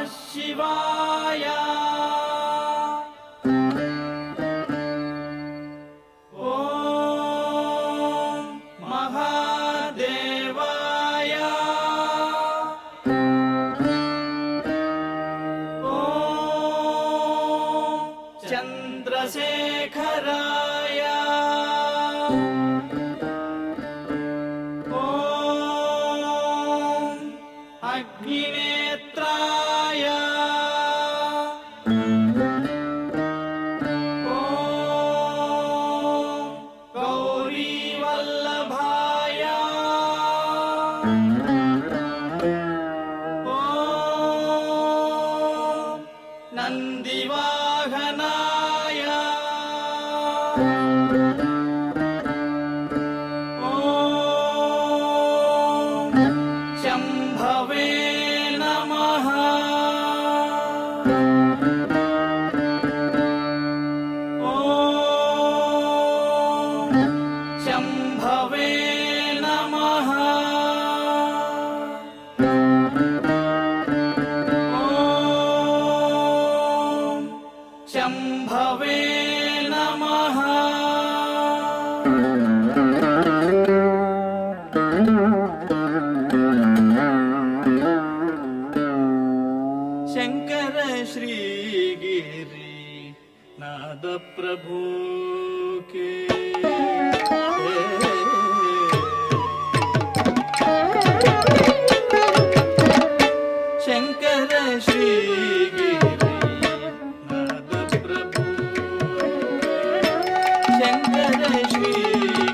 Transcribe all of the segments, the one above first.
शिवाय। ओम महादेवाय। ओम चंद्रशेखराय। ओम अग्निनेत्राय। ओम गौरीवल्लभाय। ओम नंदिवाहनाय। ओम शंभवे नमः। ओम शंभवे नमः। ओम शंभवे नमः। शंकर श्री गिरिनाथ प्रभु के शंकर श्री गिरिनाथ प्रभु। शंकर श्री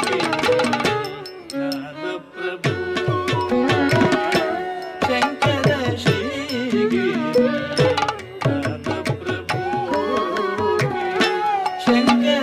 गिरिनाथ प्रभु। शंकर श्री गिरिनाथ प्रभु। शंकर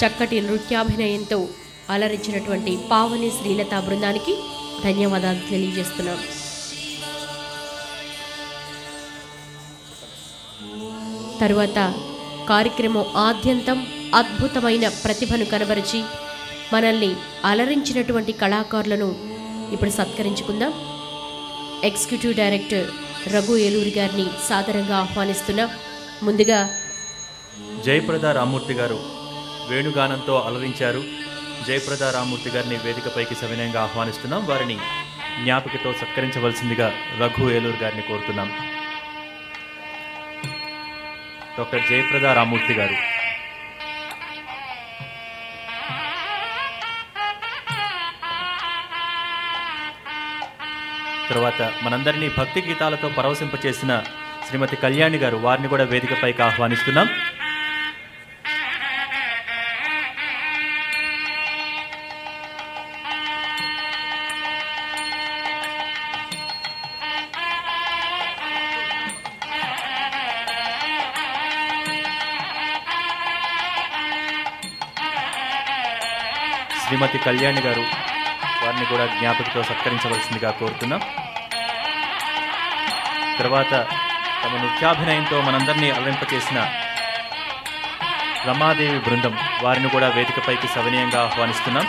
చక్కటి నృత్యాభినయంతో అలరించినటువంటి పావని శ్రీలత బృందానికి ధన్యవాదాలు తెలియజేస్తున్నాం. తరువాత కార్యక్రమం ఆద్యంతం అద్భుతమైన ప్రతిభను కనబరిచి మనల్ని అలరించినటువంటి కళాకారులను ఇప్పుడు సత్కరించుకుందాం. ఎగ్జిక్యూటివ్ డైరెక్టర్ రఘు ఏలూరి గారిని సాదరంగా ఆహ్వానిస్తున్నాం. ముందుగా జయప్రద రామూర్తి గారు వేణుగానంతో అలరించారు. జయప్రద రామూర్తి గారిని వేదికపైకి సవినయంగా ఆహ్వానిస్తున్నాం. వారిని జ్ఞాపికతో సత్కరించవలసిందిగా రఘు ఏలూరు గారిని కోరుతున్నాం. డాక్టర్ జయప్రద రామూర్తి గారు. తర్వాత మనందరినీ భక్తి గీతాలతో పరవశింపచేసిన శ్రీమతి కళ్యాణి గారు, వారిని కూడా వేదికపైకి ఆహ్వానిస్తున్నాం. శ్రీమతి కళ్యాణి గారు, వారిని కూడా జ్ఞాపకతో సత్కరించవలసిందిగా కోరుతున్నాం. తర్వాత తమ నృత్యాభినయంతో మనందరినీ అలరింపచేసిన రమాదేవి బృందం, వారిని కూడా వేదికపైకి సవినయంగా ఆహ్వానిస్తున్నాం.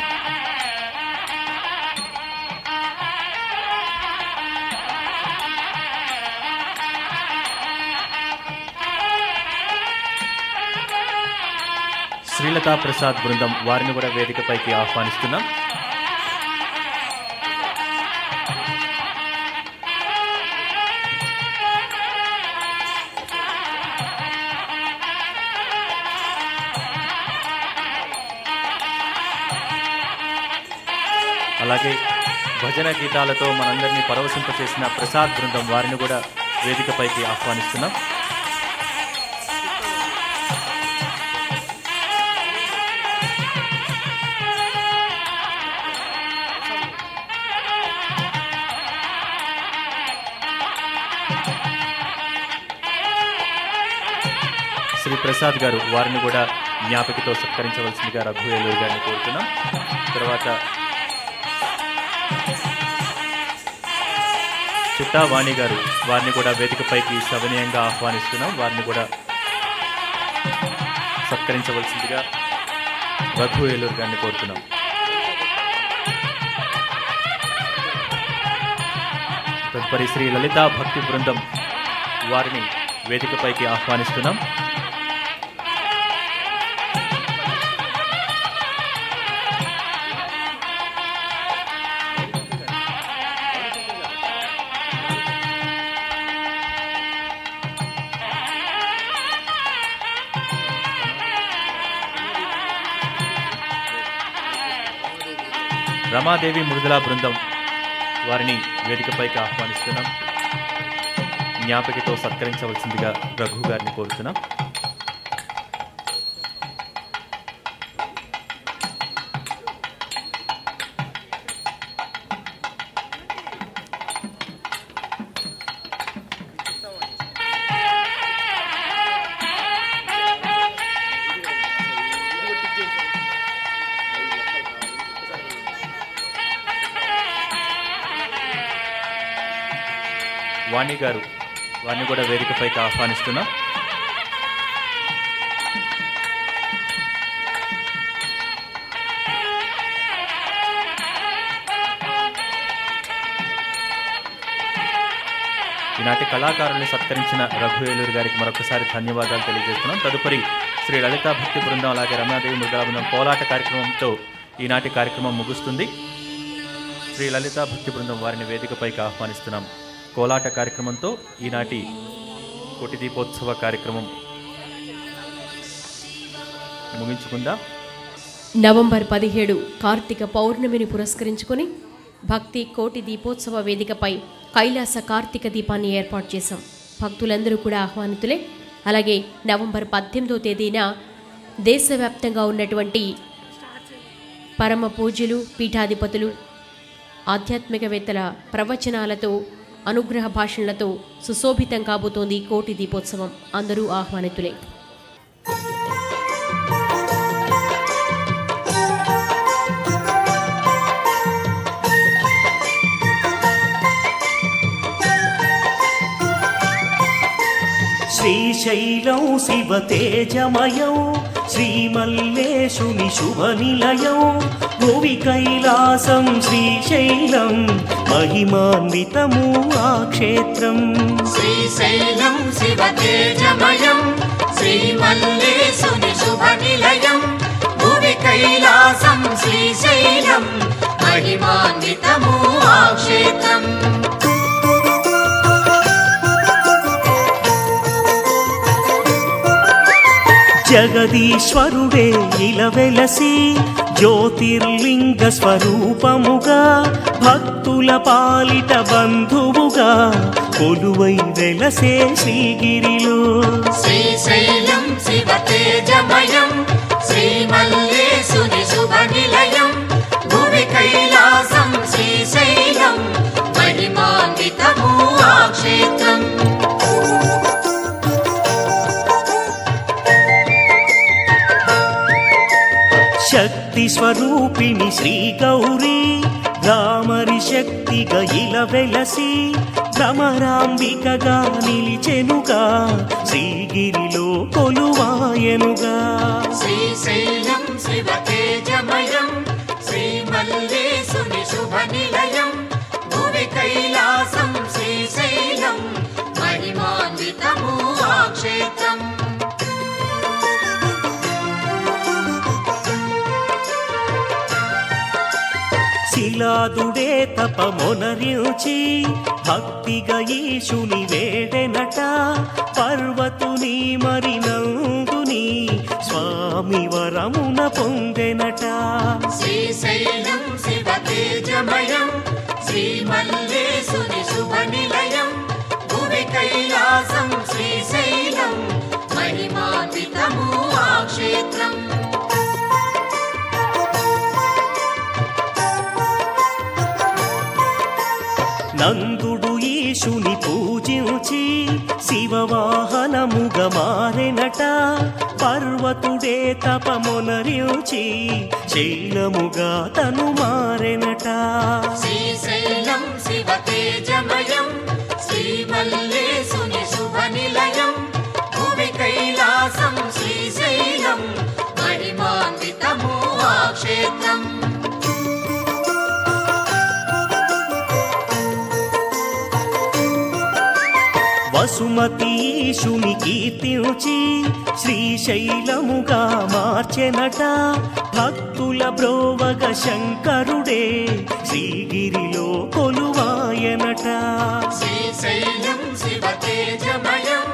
శ్రీలతా ప్రసాద్ బృందం, వారిని కూడా వేదికపైకి ఆహ్వానిస్తున్నాం. అలాగే భజన గీతాలతో మనందరినీ పరవశింపచేసిన ప్రసాద్ బృందం, వారిని కూడా వేదికపైకి ఆహ్వానిస్తున్నాం. శ్రీ ప్రసాద్ గారు, వారిని కూడా జ్ఞాపకతో సత్కరించవలసిందిగా రఘు ఏలూరు గారిని కోరుతున్నాం. తర్వాత చిట్టా వాణి గారు, వారిని కూడా వేదికపైకి సవినయంగా ఆహ్వానిస్తున్నాం. వారిని కూడా సత్కరించవలసిందిగా రఘు ఏలూరు గారిని కోరుతున్నాం. తదుపరి శ్రీ లలితా భక్తి బృందం, వారిని వేదికపైకి ఆహ్వానిస్తున్నాం. రమాదేవి మృదులా బృందం, వారిని వేదికపైకి ఆహ్వానిస్తున్నాం. జ్ఞాపకతో సత్కరించవలసిందిగా రఘు గారిని కోరుతున్నాం. వాణి గారు, వారిని కూడా వేదికపైకి ఆహ్వానిస్తున్నాం. ఈనాటి కళాకారుల్ని సత్కరించిన రఘు ఏలూరు గారికి మరొకసారి ధన్యవాదాలు తెలియజేస్తున్నాం. తదుపరి శ్రీ లలితా భక్తి బృందం, అలాగే రమాదేవి మృదులా బృందం కోలాట కార్యక్రమంతో ఈనాటి కార్యక్రమం ముగుస్తుంది. శ్రీ లలితా భక్తి బృందం, వారిని వేదికపైకి ఆహ్వానిస్తున్నాం. కోలాట కార్యక్రమంతో ఈనాటి కోటి దీపోత్సవ కార్యక్రమం ముగించుకుందాం. నవంబర్ 17 కార్తీక పౌర్ణమిని పురస్కరించుకొని భక్తి కోటి దీపోత్సవ వేదికపై కైలాస కార్తీక దీపాన్ని ఏర్పాటు చేశాం. భక్తులందరూ కూడా ఆహ్వానితులే. అలాగే నవంబర్ 18వ తేదీన దేశవ్యాప్తంగా ఉన్నటువంటి పరమ పూజ్యులు, పీఠాధిపతులు, ఆధ్యాత్మికవేత్తల ప్రవచనాలతో, అనుగ్రహ భాషణలతో సుశోభితం కాబోతోంది కోటి దీపోత్సవం. అందరూ ఆహ్వానితులే. శ్రీశైలం శివ తేజమయం శ్రీమల్లేశుని శుభ నిలయం భువి కైలాసం శ్రీశైలం మహిమాన్వితము ఆ క్షేత్రం. శ్రీశైలం శివ తేజమయం శ్రీమల్లేశుని శుభ నిలయం భువి కైలాసం శ్రీశైలం మహిమాన్వితము ఆ క్షేత్రం. జగదీశ్వరుడే ఇలా వెలసి జ్యోతిర్లింగ స్వరూపముగా భక్తుల పాలిట బంధువుగా కొలువై వెలసే శ్రీగిరిలో. శ్రీశైలం శివ తేజమయం శ్రీమల్లేశుని శుభ నిలయం భువి కైలాసం శ్రీశైలం మహిమాన్వితము ఆ క్షేత్రం. శక్తి స్వరూపిణి శ్రీ గౌరీ భ్రామరి శక్తిగా ఇలా వెలసి భ్రమరాంబికగా నిలిచెనుగా శ్రీగిరిలో కొలువాయనుగా. శ్రీశైలం శివ తేజమయం శ్రీమల్లేశుని శుభ నిలయం భువి కైలాసం శ్రీశైలం మహిమాన్వితము ఆ క్షేత్రం. శిలాదుడే తపమొనరించి భక్తిగా ఈశుని వేడెనట పర్వతుని మరినందుని స్వామి వరమున పొందెనట. శ్రీశైలం శివ తేజమయం శ్రీమల్లేశుని శుభ నిలయం భువి కైలాసం శ్రీశైలం మహిమాన్వితము ఆ క్షేత్రం. నందుడు ఈశుని పూజించి శివవాహనముగా మారెనట పర్వతుడే తపమొనరించి శైలముగా తను మారెనట. శ్రీశైలం శివ తేజమయం శ్రీమల్లేశుని శుభ నిలయం భువి కైలాసం శ్రీశైలం మహిమాన్వితము ఆ క్షేత్రం. వసుమతి ఈశుని కీర్తించి శ్రీశైలముగా మార్చెనట భక్తుల బ్రోవగ శంకరుడే శ్రీగిరిలో కొలువాయనట. శ్రీశైలం శివ తేజమయం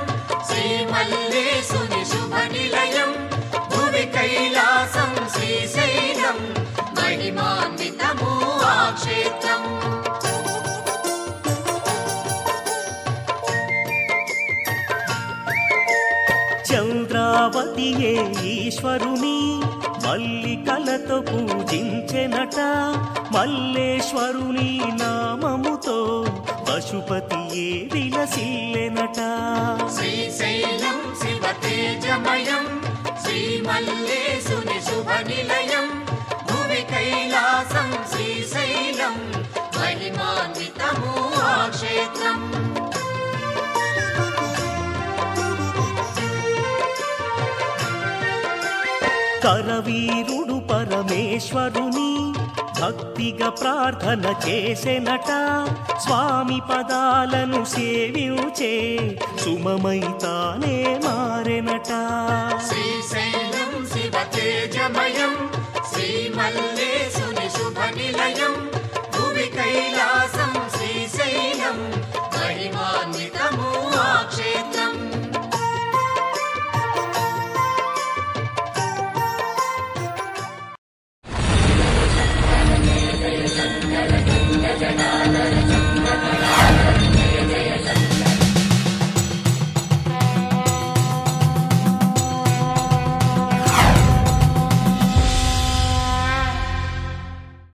శ్రీమల్లేశుని శుభ నిలయం భువి కైలాసం శ్రీశైలం మహిమాన్వితము ఆ క్షేత్రం. చంద్రావతియే ఈశ్వరుని మల్లికలతో పూజించెనట మల్లేశ్వరుని నామముతో పశుపతియే విలసిల్లెనట. శ్రీశైలం శివ తేజమయం శ్రీమల్లేశుని శుభ నిలయం భువి కైలాసం శ్రీశైలం మహిమాన్వితము ఆ క్షేత్రం. కరవీరుడు పరమేశ్వరుని భక్తిగా ప్రార్థన చేసెనట స్వామి పదాలను సేవించే సుమమై తానే మారెనట. శ్రీశైలం